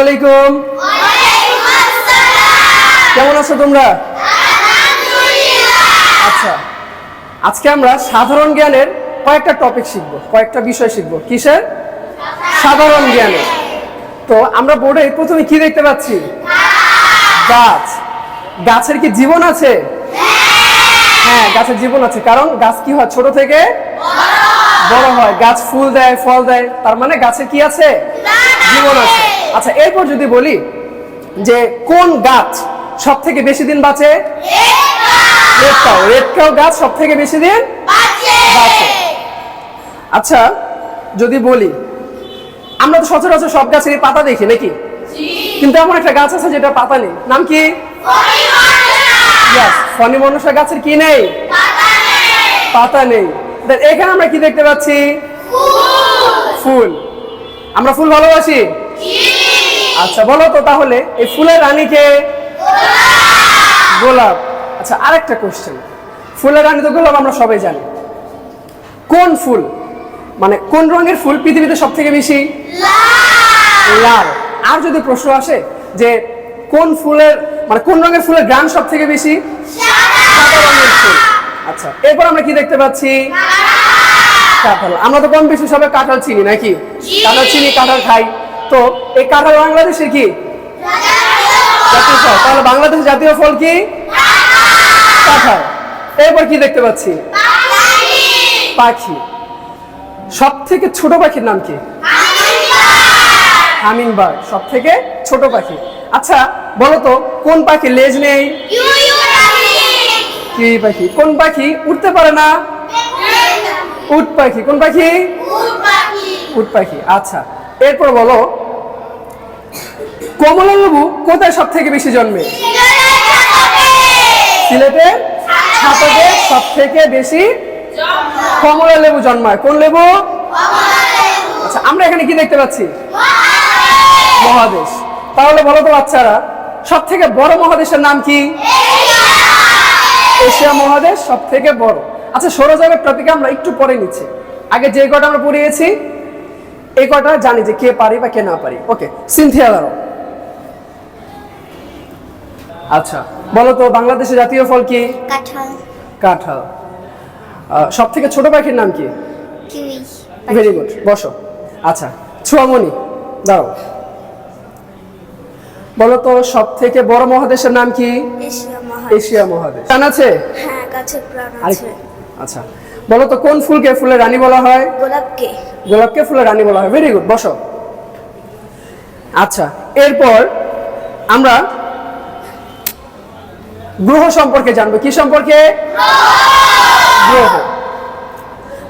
আলাইকুম। কেমন আছো তোমরা? আচ্ছা, আজকে আমরা সাধারণ জ্ঞানের কয়েকটা টপিক শিখব, কয়েকটা বিষয় শিখব। কিসের? সাধারণ জ্ঞানে। তো আমরা বোর্ডে প্রথমে কি দেখতে পাচ্ছি? গাছ। গাছের কি জীবন আছে? হ্যাঁ, গাছের জীবন আছে, কারণ গাছ কি হয়? ছোট থেকে বড় হয়। গাছ ফুল দেয়, ফল দেয়, তার মানে গাছের কি আছে? জীবন আছে। আচ্ছা, এরপর যদি বলি যে কোন গাছ সব থেকে বেশি দিন বাঁচে? Red cow. রেড কাউ গাছ সব থেকে বেশি দিন বাঁচে। আচ্ছা, যদি বলি আমরা তো সচরাচর সব গাছেরই পাতা দেখি নাকি? কিন্তু এমন একটা গাছ আছে যেটা পাতা নেই, নাম কি? ফণি মনসা গাছের কি নেই? পাতা নেই। এখানে আমরা কি দেখতে পাচ্ছি? ফুল। আমরা ফুল ভালোবাসি। আচ্ছা, বলো তো তাহলে এই ফুলের রানী কে? গোলাপ। আচ্ছা, আরেকটা কোশ্চেন, ফুলের রানী তো গোলাপ আমরা সবাই জানি। কোন ফুল, মানে কোন রঙের ফুল পৃথিবীতে সব থেকে বেশি? লাল। আর যদি প্রশ্ন আসে যে কোন ফুলের, মানে কোন রঙের ফুলের ঘ্রাণ সব থেকে বেশি? সাদা রঙের ফুল। আচ্ছা, এরপর আমরা কি দেখতে পাচ্ছি? কাঁঠাল। আমরা তো কম বেশি সবাই কাঁঠাল চিনি নাকি? কাঁঠাল চিনি, কাঁঠাল খাই। তো এই কাঁঠাল বাংলাদেশের কি জাতীয় ফল? তাহলে বাংলাদেশের জাতীয় ফল কি? কাঁঠাল। এরপর কি দেখতে পাচ্ছি? পাখি। সব থেকে ছোট পাখির নাম কি? Humming bird. সব থেকে ছোট পাখি। আচ্ছা, বলো তো কোন পাখি লেজ নেই? কিউই পাখি। কোন পাখি উঠতে পারে না? উট পাখি। কোন পাখি? উট পাখি। আচ্ছা, এরপর বলো কমলা লেবু কোথায় সব থেকে বেশি জন্মে? সিলেটের ছাতকে সব থেকে বেশি কমলা লেবু জন্মায়। কোন লেবু? আচ্ছা, আমরা এখানে কি দেখতে পাচ্ছি? মহাদেশ। তাহলে বলো তো বাচ্চারা, সব থেকে বড় মহাদেশের নাম কি? এশিয়া মহাদেশ সব থেকে বড়। আচ্ছা, সৌরজগতের টপিকে আমরা একটু পরে নিচ্ছি। আগে যে কটা আমরা পড়িয়েছি এই কটা জানি যে কে পারি বা কে না পারি। ওকে, সিনথিয়া দাও। আচ্ছা, বলো তো বাংলাদেশের জাতীয় ফল কি? কাঁঠাল। কাঁঠাল। সব থেকে ছোট পাখির নাম কি? কিউই। ভেরি গুড, বসো। আচ্ছা, ছোয়ামণি দাও। বলো তো সব থেকে বড় মহাদেশের নাম কি? এশিয়া মহাদেশ। এশিয়া মহাদেশ। প্রাণ আছে? হ্যাঁ, গাছের প্রাণ আরে, আছে। আচ্ছা, বলো তো কোন ফুলকে ফুলের রানী বলা হয়? গোলাপকে। গোলাপকে ফুলের রানী বলা হয়। ভেরি গুড, বসো। আচ্ছা, এরপর আমরা গ্রহ সম্পর্কে জানবো। কি সম্পর্কে? গ্রহ।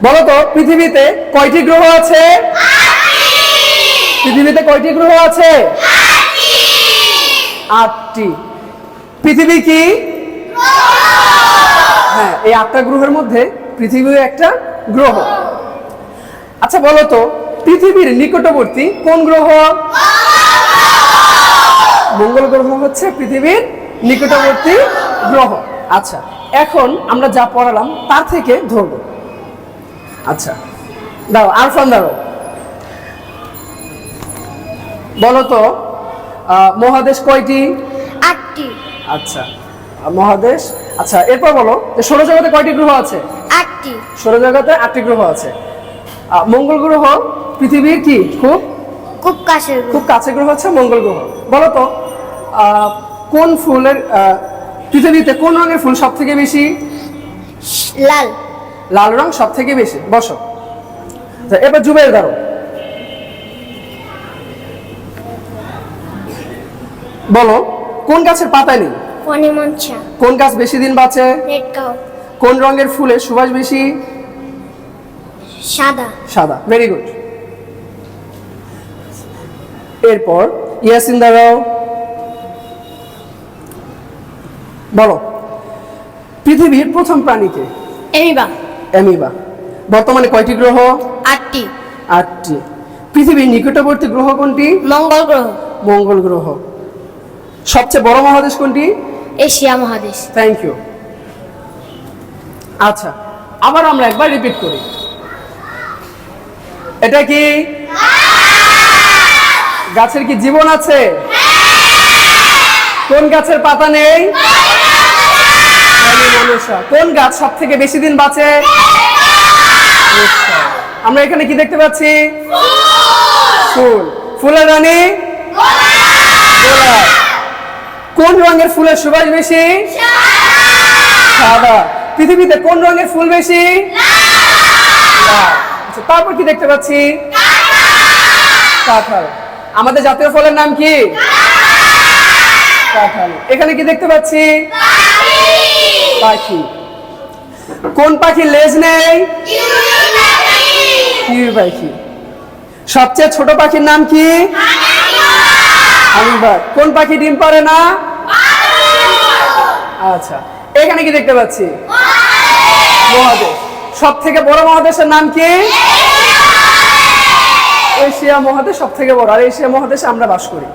বলো তো পৃথিবীতে কয়টি গ্রহ আছে? পৃথিবীতে কয়টি গ্রহ আছে? 8টি। পৃথিবী কি? হ্যাঁ, এই 8টা গ্রহের মধ্যে পৃথিবীও একটা গ্রহ। আচ্ছা, বলো তো পৃথিবীর নিকটবর্তী কোন গ্রহ? মঙ্গল গ্রহ হচ্ছে পৃথিবীর নিকটবর্তী গ্রহ। আচ্ছা, এখন আমরা যা পড়ালাম তার থেকে ধরবো। আচ্ছা, দাও আরফান দাও। বলো তো মহাদেশ কয়টি? 8টি। আচ্ছা, মহাদেশ। আচ্ছা, এরপর বলো যে সৌরজগতে কয়টি গ্রহ আছে? 8টি। সৌরজগতে 8টি গ্রহ আছে। মঙ্গল গ্রহ পৃথিবীর কি খুব কাছের গ্রহ। খুব কাছের গ্রহ হচ্ছে মঙ্গল গ্রহ। বলো তো কোন ফুলের, পৃথিবীতে কোন রঙের ফুল সব থেকে বেশি? লাল। লাল রং সব থেকে বেশি। বসো। এবার জুবাইর দাও। বলো কোন গাছের পাতা নেই? ফণি মনসা। কোন গাছ বেশি দিন বাঁচে? Red cow. কোন রঙের ফুলের সুবাস বেশি? সাদা। সাদা। Very good. এরপর ইয়াসিন দাও। বলো পৃথিবীর প্রথম প্রাণীকে? এমিবা। অ্যামিবা। বর্তমানে কয়টি গ্রহ? 8টি। 8টি। পৃথিবীর নিকটবর্তী গ্রহ কোনটি? মঙ্গল গ্রহ। মঙ্গল গ্রহ। সবচেয়ে বড় মহাদেশ কোনটি? এশিয়া মহাদেশ। Thank you. আচ্ছা, আবার আমরা একবার রিপিট করি। এটা কি? গাছের কি জীবন আছে? কোন গাছের পাতা নেই? মনসা। কোন গাছ সব থেকে বেশি দিন বাঁচে? আমরা এখানে কি দেখতে পাচ্ছি? ফুল। ফুলের রানী গোলাপ। কোন রঙের ফুলের সুবাস বেশি? সাদা। পৃথিবীতে কোন রঙের ফুল বেশি? লাল। আচ্ছা, তারপর কি দেখতে পাচ্ছি? কাঁঠাল। আমাদের জাতীয় ফলের নাম কি? কাঁঠাল। এখানে কি দেখতে পাচ্ছি? পাখি। কোন পাখির লেজ নেই? কিউই পাখি। সবচেয়ে ছোট পাখির নাম কি? হামিংবার্ড। কোন পাখি ডিম পারে না? আচ্ছা, এখানে কি দেখতে পাচ্ছি? মহাদেশ। সব থেকে বড় মহাদেশের নাম কি? এশিয়া মহাদেশ সব থেকে বড়, আর এশিয়া মহাদেশে আমরা বাস করি।